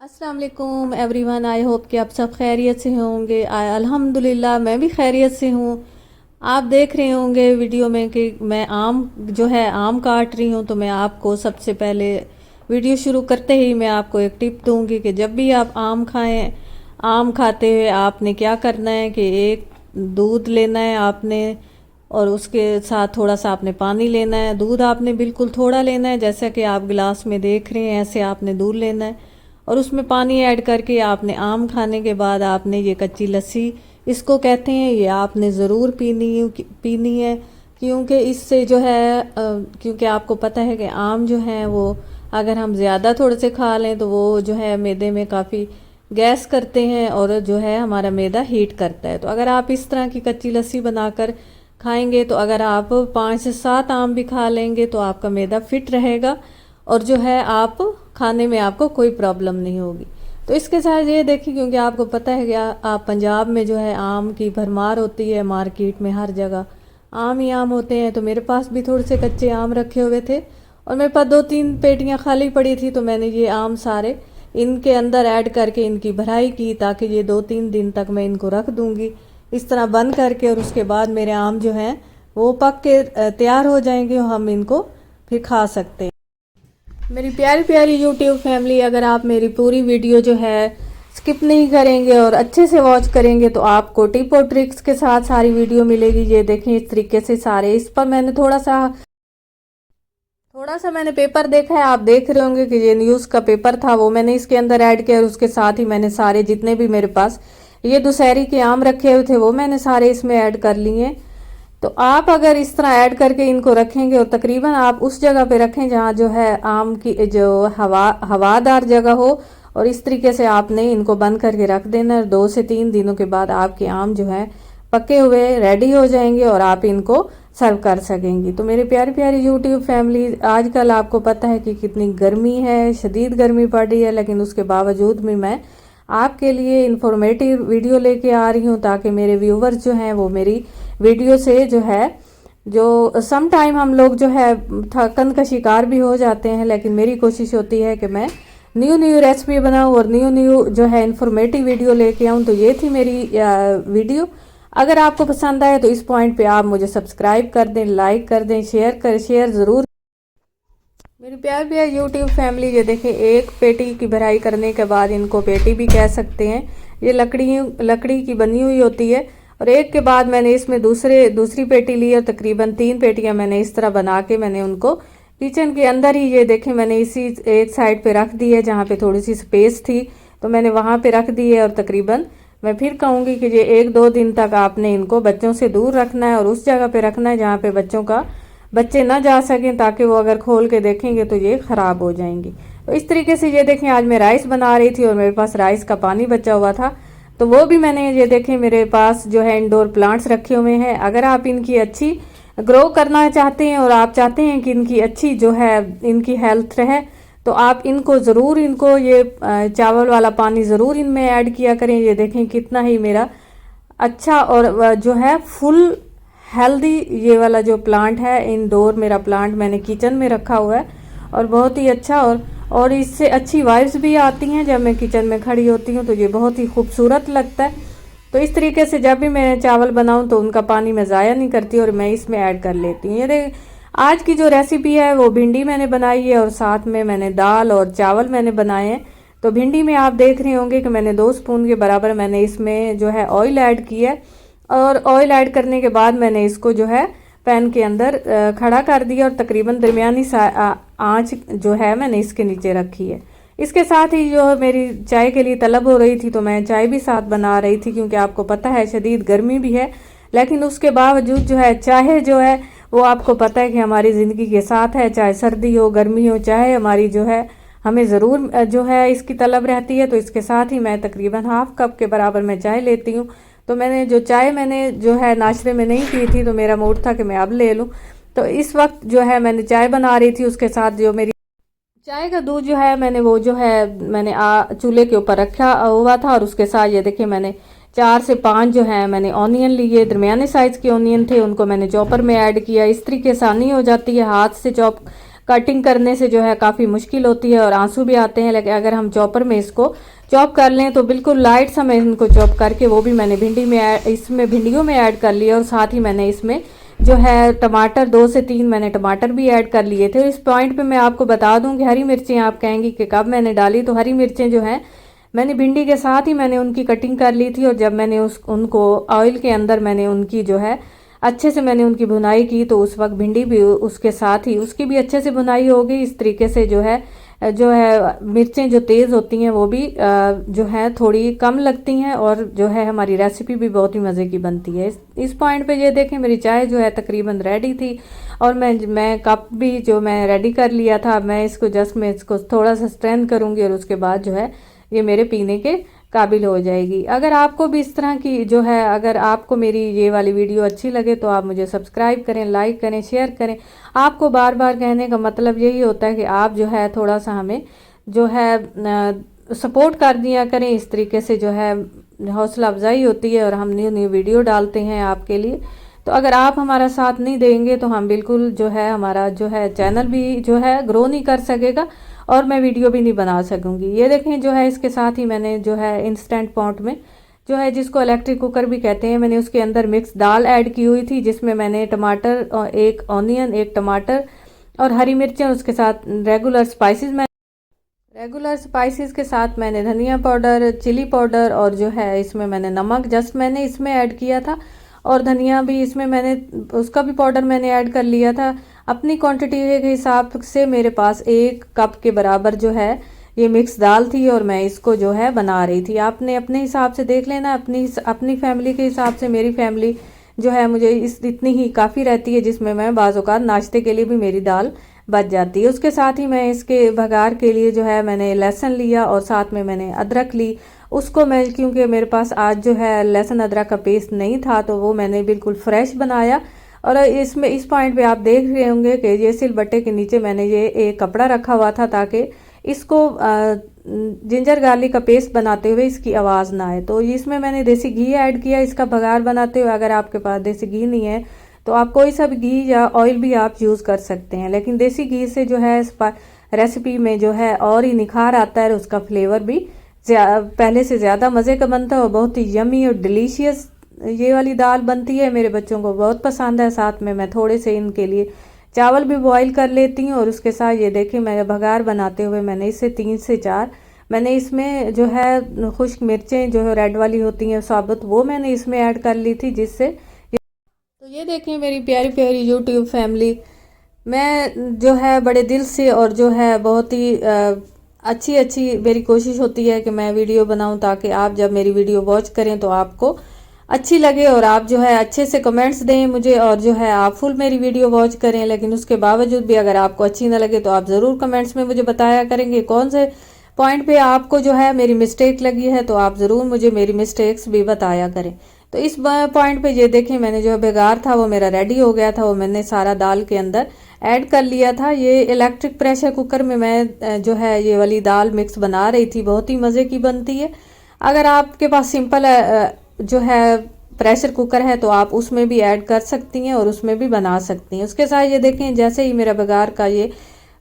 अस्सलाम वालेकुम everyone, I hope कि आप सब खैरियत से होंगे। अल्हम्दुलिल्लाह मैं भी खैरियत से हूँ। आप देख रहे होंगे वीडियो में कि मैं आम काट रही हूँ। तो मैं आपको सबसे पहले वीडियो शुरू करते ही मैं आपको एक टिप दूंगी कि जब भी आप आम खाएं, आम खाते हुए आपने क्या करना है कि एक दूध लेना है आपने, और उसके साथ थोड़ा सा आपने पानी लेना है। दूध आपने बिल्कुल थोड़ा लेना है, जैसा कि आप गिलास में देख रहे हैं ऐसे आपने दूध लेना है, और उसमें पानी ऐड करके आपने आम खाने के बाद आपने ये कच्ची लस्सी इसको कहते हैं, ये आपने ज़रूर पीनी है। क्योंकि इससे जो है क्योंकि आपको पता है कि आम जो है वो अगर हम ज़्यादा थोड़े से खा लें तो वो जो है मैदे में काफ़ी गैस करते हैं और जो है हमारा मैदा हीट करता है। तो अगर आप इस तरह की कच्ची लस्सी बनाकर खाएंगे तो अगर आप 5 से 7 आम भी खा लेंगे तो आपका मैदा फिट रहेगा और जो है आप खाने में आपको कोई प्रॉब्लम नहीं होगी। तो इसके साथ ये देखिए, क्योंकि आपको पता है कि आप पंजाब में जो है आम की भरमार होती है, मार्केट में हर जगह आम ही आम होते हैं। तो मेरे पास भी थोड़े से कच्चे आम रखे हुए थे और मेरे पास 2-3 पेटियां खाली पड़ी थी। तो मैंने ये आम सारे इनके अंदर ऐड करके इनकी भराई की, ताकि ये 2-3 दिन तक मैं इनको रख दूंगी इस तरह बंद करके, और उसके बाद मेरे आम जो हैं वो पक के तैयार हो जाएंगे और हम इनको फिर खा सकते हैं। मेरी प्यारी प्यारी यूट्यूब फैमिली, अगर आप मेरी पूरी वीडियो जो है स्किप नहीं करेंगे और अच्छे से वॉच करेंगे तो आपको टिप और ट्रिक्स के साथ सारी वीडियो मिलेगी। ये देखें इस तरीके से सारे, इस पर मैंने थोड़ा सा मैंने पेपर देखा है, आप देख रहे होंगे कि ये न्यूज़ का पेपर था, वो मैंने इसके अंदर ऐड किया और उसके साथ ही मैंने सारे जितने भी मेरे पास ये दुशहरी के आम रखे हुए थे वो मैंने सारे इसमें ऐड कर लिए। तो आप अगर इस तरह ऐड करके इनको रखेंगे और तकरीबन आप उस जगह पे रखें जहाँ जो है आम की जो हवादार जगह हो, और इस तरीके से आपने इनको बंद करके रख देना। 2 से 3 दिनों के बाद आपके आम जो है पके हुए रेडी हो जाएंगे और आप इनको सर्व कर सकेंगी। तो मेरे प्यारी प्यारी यूट्यूब फैमिली, आजकल आपको पता है कि कितनी गर्मी है, शदीद गर्मी पड़ रही है, लेकिन उसके बावजूद भी मैं आपके लिए इंफॉर्मेटिव वीडियो लेके आ रही हूँ ताकि मेरे व्यूवर्स जो हैं वो मेरी वीडियो से जो है, जो सम टाइम हम लोग जो है थकन का शिकार भी हो जाते हैं, लेकिन मेरी कोशिश होती है कि मैं न्यू रेसिपी बनाऊं और न्यू जो है इंफॉर्मेटिव वीडियो लेके आऊं। तो ये थी मेरी वीडियो। अगर आपको पसंद आए तो इस पॉइंट पे आप मुझे सब्सक्राइब कर दें, लाइक कर दें, शेयर ज़रूर। मेरी प्यार प्यार यूट्यूब फैमिली, ये देखें एक पेटी की भराई करने के बाद इनको पेटी भी कह सकते हैं। ये लकड़ी की बनी हुई होती है, और एक के बाद मैंने इसमें दूसरी पेटी ली और तकरीबन 3 पेटियां मैंने इस तरह बना के मैंने उनको किचन के अंदर ही, ये देखें मैंने इसी एक साइड पे रख दी है जहाँ पे थोड़ी सी स्पेस थी, तो मैंने वहाँ पे रख दी है। और तकरीबन मैं फिर कहूँगी कि ये 1-2 दिन तक आपने इनको बच्चों से दूर रखना है और उस जगह पे रखना है जहाँ पे बच्चे ना जा सकें, ताकि वो अगर खोल के देखेंगे तो ये ख़राब हो जाएंगी। तो इस तरीके से ये देखें, आज मैं राइस बना रही थी और मेरे पास राइस का पानी बचा हुआ था, तो वो भी मैंने, ये देखें मेरे पास जो है इंडोर प्लांट्स रखे हुए हैं। अगर आप इनकी अच्छी ग्रो करना चाहते हैं और आप चाहते हैं कि इनकी अच्छी जो है इनकी हेल्थ रहे, तो आप इनको ज़रूर ये चावल वाला पानी ज़रूर इनमें ऐड किया करें। ये देखें कितना ही मेरा अच्छा और जो है फुल हेल्दी ये वाला जो प्लांट है, इंडोर मेरा प्लांट मैंने किचन में रखा हुआ है और बहुत ही अच्छा, और इससे अच्छी वाइब्स भी आती हैं जब मैं किचन में खड़ी होती हूँ, तो ये बहुत ही खूबसूरत लगता है। तो इस तरीके से जब भी मैं चावल बनाऊँ तो उनका पानी मैं ज़ाया नहीं करती और मैं इसमें ऐड कर लेती हूँ। ये आज की जो रेसिपी है वो भिंडी मैंने बनाई है और साथ में मैंने दाल और चावल मैंने बनाए हैं। तो भिंडी में आप देख रहे होंगे कि मैंने 2 स्पून के बराबर मैंने इसमें जो है ऑयल ऐड किया है, और ऑयल ऐड करने के बाद मैंने इसको जो है पैन के अंदर खड़ा कर दिया और तकरीबन दरमियानी आंच जो है मैंने इसके नीचे रखी है। इसके साथ ही जो मेरी चाय के लिए तलब हो रही थी तो मैं चाय भी साथ बना रही थी, क्योंकि आपको पता है शदीद गर्मी भी है। लेकिन उसके बावजूद जो है चाय जो है वो आपको पता है कि हमारी ज़िंदगी के साथ है, चाहे सर्दी हो गर्मी हो, चाहे हमारी जो है हमें ज़रूर जो है इसकी तलब रहती है। तो इसके साथ ही मैं तकरीबन हाफ़ कप के बराबर मैं चाय लेती हूँ। तो मैंने जो चाय मैंने जो है नाश्ते में नहीं पी थी, तो मेरा मूड था कि मैं अब ले लूँ। तो इस वक्त जो है मैंने चाय बना रही थी, उसके साथ जो मेरी चाय का दूध जो है मैंने वो जो है मैंने चूल्हे के ऊपर रखा हुआ था। और उसके साथ ये देखिए मैंने 4 से 5 जो है मैंने ऑनियन लिए, दरमियाने साइज़ के ऑनियन थे, उनको मैंने चॉपर में ऐड किया। इस तरीके से आसानी हो जाती है, हाथ से कटिंग करने से जो है काफ़ी मुश्किल होती है और आंसू भी आते हैं। लेकिन अगर हम चॉपर में इसको चॉप कर लें तो बिल्कुल लाइट सा मैं इनको चॉप करके वो भी मैंने इसमें भिंडियों में ऐड कर लिया। और साथ ही मैंने इसमें जो है टमाटर 2 से 3 मैंने टमाटर भी ऐड कर लिए थे। इस पॉइंट पे मैं आपको बता दूं कि हरी मिर्चें आप कहेंगी कि कब मैंने डाली, तो हरी मिर्चें जो हैं मैंने भिंडी के साथ ही मैंने उनकी कटिंग कर ली थी। और जब मैंने उनको ऑयल के अंदर मैंने उनकी जो है अच्छे से मैंने उनकी भुनाई की, तो उस वक्त भिंडी भी उसके साथ ही उसकी भी अच्छे से भुनाई हो गई। इस तरीके से जो है मिर्चें जो तेज़ होती हैं वो भी जो है थोड़ी कम लगती हैं, और जो है हमारी रेसिपी भी बहुत ही मज़े की बनती है। इस पॉइंट पे ये देखें मेरी चाय जो है तकरीबन रेडी थी। और मैं कप भी जो मैं रेडी कर लिया था, मैं इसको थोड़ा सा स्ट्रेन करूँगी और उसके बाद जो है ये मेरे पीने के काबिल हो जाएगी। अगर आपको भी इस तरह की जो है अगर आपको मेरी ये वाली वीडियो अच्छी लगे तो आप मुझे सब्सक्राइब करें, लाइक करें, शेयर करें। आपको बार बार कहने का मतलब यही होता है कि आप जो है थोड़ा सा हमें जो है सपोर्ट कर दिया करें। इस तरीके से जो है हौसला अफजाई होती है और हम न्यू न्यू वीडियो डालते हैं आपके लिए। तो अगर आप हमारा साथ नहीं देंगे तो हम बिल्कुल जो है हमारा जो है चैनल भी जो है ग्रो नहीं कर सकेगा और मैं वीडियो भी नहीं बना सकूंगी। ये देखें जो है इसके साथ ही मैंने जो है इंस्टेंट पॉट में जो है जिसको इलेक्ट्रिक कुकर भी कहते हैं, मैंने उसके अंदर मिक्स दाल ऐड की हुई थी, जिसमें मैंने टमाटर और 1 ऑनियन, 1 टमाटर और हरी मिर्चें, उसके साथ रेगुलर स्पाइसेस के साथ मैंने धनिया पाउडर, चिली पाउडर और जो है इसमें मैंने नमक जस्ट मैंने इसमें ऐड किया था। और धनिया भी इसमें मैंने उसका भी पाउडर मैंने ऐड कर लिया था। अपनी क्वांटिटी के हिसाब से मेरे पास 1 कप के बराबर जो है ये मिक्स दाल थी और मैं इसको जो है बना रही थी। आपने अपने हिसाब से देख लेना, अपनी फैमिली के हिसाब से। मेरी फैमिली जो है मुझे इतनी ही काफ़ी रहती है, जिसमें मैं बाज़ औक़ात नाश्ते के लिए भी मेरी दाल बच जाती है। उसके साथ ही मैं इसके भगार के लिए जो है मैंने लहसुन लिया और साथ में मैंने अदरक ली। उसको मैं क्योंकि मेरे पास आज जो है लहसुन अदरक का पेस्ट नहीं था तो वो मैंने बिल्कुल फ्रेश बनाया। और इसमें इस पॉइंट पे आप देख रहे होंगे कि ये सिलबट्टे के नीचे मैंने ये एक कपड़ा रखा हुआ था ताकि इसको जिंजर गार्लिक का पेस्ट बनाते हुए इसकी आवाज़ ना आए। तो इसमें मैंने देसी घी ऐड किया इसका भगार बनाते हुए। अगर आपके पास देसी घी नहीं है तो आप कोई सा भी घी या ऑयल भी आप यूज़ कर सकते हैं, लेकिन देसी घी से जो है रेसिपी में जो है और ही निखार आता है और उसका फ्लेवर भी पहले से ज़्यादा मज़े का बनता है और बहुत ही यमी और डिलीशियस ये वाली दाल बनती है। मेरे बच्चों को बहुत पसंद है। साथ में मैं थोड़े से इनके लिए चावल भी बॉईल कर लेती हूँ। और उसके साथ ये देखिए मैं भगार बनाते हुए मैंने इससे 3 से 4 मैंने इसमें जो है खुश्क मिर्चें जो है रेड वाली होती हैं साबुत, वो मैंने इसमें ऐड कर ली थी जिससे। तो ये देखिए मेरी प्यारी प्यारी यूट्यूब फैमिली, मैं जो है बड़े दिल से और जो है बहुत ही अच्छी मेरी कोशिश होती है कि मैं वीडियो बनाऊं ताकि आप जब मेरी वीडियो वॉच करें तो आपको अच्छी लगे और आप जो है अच्छे से कमेंट्स दें मुझे और जो है आप फुल मेरी वीडियो वॉच करें। लेकिन उसके बावजूद भी अगर आपको अच्छी ना लगे तो आप ज़रूर कमेंट्स में मुझे बताया करेंगे कौन से पॉइंट पे आपको जो है मेरी मिस्टेक लगी है, तो आप ज़रूर मुझे मेरी मिस्टेक्स भी बताया करें। तो इस पॉइंट पे ये देखें मैंने जो बेगार था वो मेरा रेडी हो गया था, वो मैंने सारा दाल के अंदर ऐड कर लिया था। ये इलेक्ट्रिक प्रेशर कुकर में मैं जो है ये वाली दाल मिक्स बना रही थी, बहुत ही मज़े की बनती है। अगर आपके पास सिंपल जो है प्रेशर कुकर है तो आप उसमें भी ऐड कर सकती हैं और उसमें भी बना सकती हैं। उसके साथ ये देखें जैसे ही मेरा बेगार का ये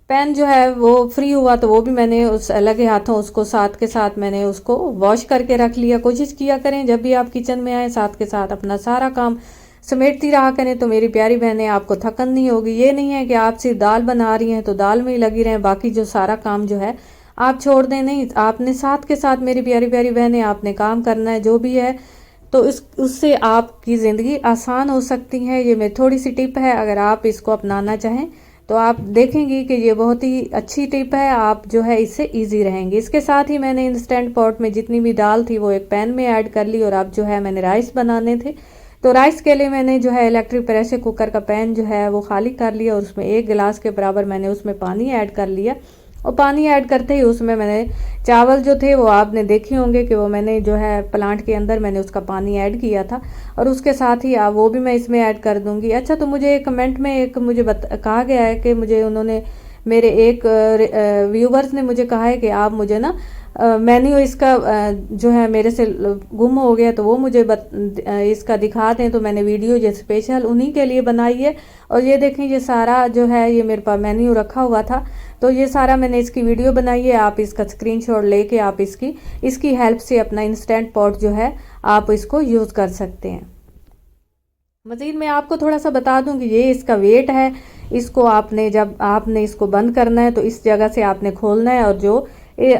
पैन जो है वो फ्री हुआ तो वो भी मैंने उस लगे हाथों उसको साथ के साथ मैंने उसको वॉश करके रख लिया। कोशिश किया करें जब भी आप किचन में आए साथ के साथ अपना सारा काम समेटती रहा करें तो मेरी प्यारी बहनें आपको थकन नहीं होगी। ये नहीं है कि आप सिर्फ दाल बना रही हैं तो दाल में ही लगी रहें, बाकी जो सारा काम जो है आप छोड़ दें। नहीं, आपने साथ के साथ मेरी प्यारी प्यारी बहनें आपने काम करना है जो भी है, तो उससे आपकी ज़िंदगी आसान हो सकती है। ये मेरी थोड़ी सी टिप है, अगर आप इसको अपनाना चाहें तो आप देखेंगी कि ये बहुत ही अच्छी टिप है, आप जो है इससे इजी रहेंगे। इसके साथ ही मैंने इंस्टेंट पॉट में जितनी भी दाल थी वो एक पैन में ऐड कर ली। और अब जो है मैंने राइस बनाने थे, तो राइस के लिए मैंने जो है इलेक्ट्रिक प्रेशर कुकर का पैन जो है वो खाली कर लिया और उसमें 1 गिलास के बराबर मैंने उसमें पानी ऐड कर लिया। और पानी ऐड करते ही उसमें मैंने चावल जो थे वो आपने देखे होंगे कि वो मैंने जो है प्लांट के अंदर मैंने उसका पानी ऐड किया था, और उसके साथ ही वो भी मैं इसमें ऐड कर दूंगी। अच्छा, तो मुझे कमेंट में एक मुझे कहा गया है कि मुझे उन्होंने मेरे एक व्यूवर्स ने मुझे कहा है कि आप मुझे ना मेन्यू इसका जो है मेरे से गुम हो गया तो वो मुझे इसका दिखा दें। तो मैंने वीडियो ये स्पेशल उन्हीं के लिए बनाई है। और ये देखें, ये सारा जो है ये मेरे पास मेन्यू रखा हुआ था, तो ये सारा मैंने इसकी वीडियो बनाई है। आप इसका स्क्रीनशॉट लेके आप इसकी हेल्प से अपना इंस्टेंट पॉट जो है आप इसको यूज़ कर सकते हैं। मज़ीद मैं आपको थोड़ा सा बता दूं कि ये इसका वेट है। इसको आपने जब आपने इसको बंद करना है तो इस जगह से आपने खोलना है, और जो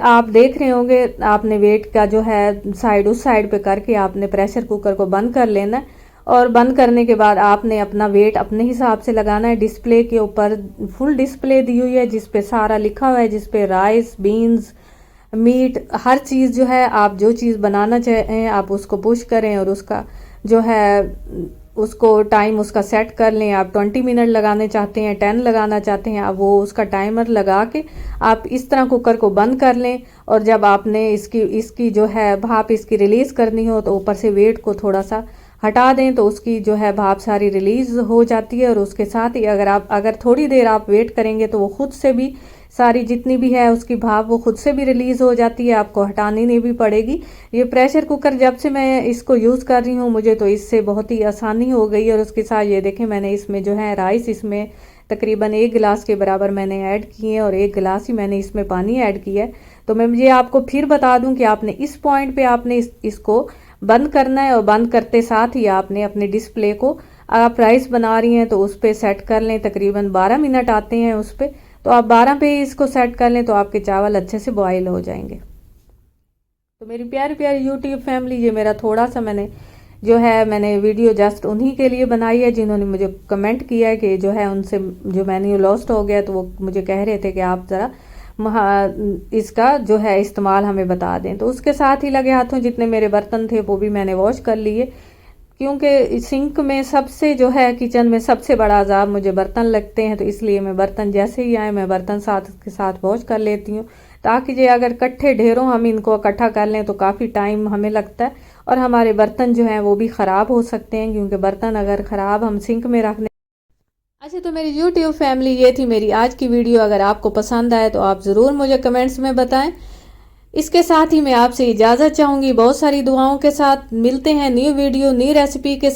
आप देख रहे होंगे आपने वेट का जो है साइड उस साइड पे करके आपने प्रेशर कुकर को बंद कर लेना है। और बंद करने के बाद आपने अपना वेट अपने हिसाब से लगाना है। डिस्प्ले के ऊपर फुल डिस्प्ले दी हुई है जिस पे सारा लिखा हुआ है, जिस पे राइस, बीन्स, मीट, हर चीज़ जो है आप जो चीज़ बनाना चाहें आप उसको पुश करें और उसका जो है उसको टाइम उसका सेट कर लें। आप 20 मिनट लगाने चाहते हैं, 10 लगाना चाहते हैं, आप वो उसका टाइमर लगा के आप इस तरह कुकर को बंद कर लें। और जब आपने इसकी जो है भाप इसकी रिलीज़ करनी हो तो ऊपर से वेट को थोड़ा सा हटा दें तो उसकी जो है भाप सारी रिलीज़ हो जाती है। और उसके साथ ही अगर थोड़ी देर आप वेट करेंगे तो वो खुद से भी सारी जितनी भी है उसकी भाप वो खुद से भी रिलीज़ हो जाती है, आपको हटानी नहीं भी पड़ेगी। ये प्रेशर कुकर जब से मैं इसको यूज़ कर रही हूँ मुझे तो इससे बहुत ही आसानी हो गई। और उसके साथ ये देखें मैंने इसमें जो है राइस इसमें तकरीबन 1 गिलास के बराबर मैंने ऐड किए हैं और 1 गिलास ही मैंने इसमें पानी ऐड किया है। तो मैं ये आपको फिर बता दूं कि आपने इस पॉइंट पे आपने इसको बंद करना है, और बंद करते साथ ही आपने अपने डिस्प्ले को आप राइस बना रही हैं तो उस पर सेट कर लें। तकरीबन 12 मिनट आते हैं उस पर, तो आप 12 पे इसको सेट कर लें तो आपके चावल अच्छे से बॉयल हो जाएंगे। तो मेरी प्यारी प्यारी यूट्यूब फैमिली, ये मेरा थोड़ा सा मैंने वीडियो जस्ट उन्हीं के लिए बनाई है जिन्होंने मुझे कमेंट किया है कि जो है उनसे जो मेन्यू लॉस्ट हो गया, तो वो मुझे कह रहे थे कि आप ज़रा इसका जो है इस्तेमाल हमें बता दें। तो उसके साथ ही लगे हाथों जितने मेरे बर्तन थे वो भी मैंने वॉश कर लिए, क्योंकि सिंक में सबसे जो है किचन में सबसे बड़ा अजाब मुझे बर्तन लगते हैं। तो इसलिए मैं बर्तन जैसे ही आए मैं बर्तन साथ के साथ वॉश कर लेती हूँ, ताकि जो अगर इकट्ठे ढेरों हम इनको इकट्ठा कर लें तो काफ़ी टाइम हमें लगता है और हमारे बर्तन जो हैं वो भी ख़राब हो सकते हैं, क्योंकि बर्तन अगर ख़राब हम सिंक में रखने। अच्छा, तो मेरी यूट्यूब फैमिली ये थी मेरी आज की वीडियो। अगर आपको पसंद आए तो आप ज़रूर मुझे कमेंट्स में बताएं। इसके साथ ही मैं आपसे इजाज़त चाहूँगी। बहुत सारी दुआओं के साथ मिलते हैं न्यू वीडियो न्यू रेसिपी के साथ।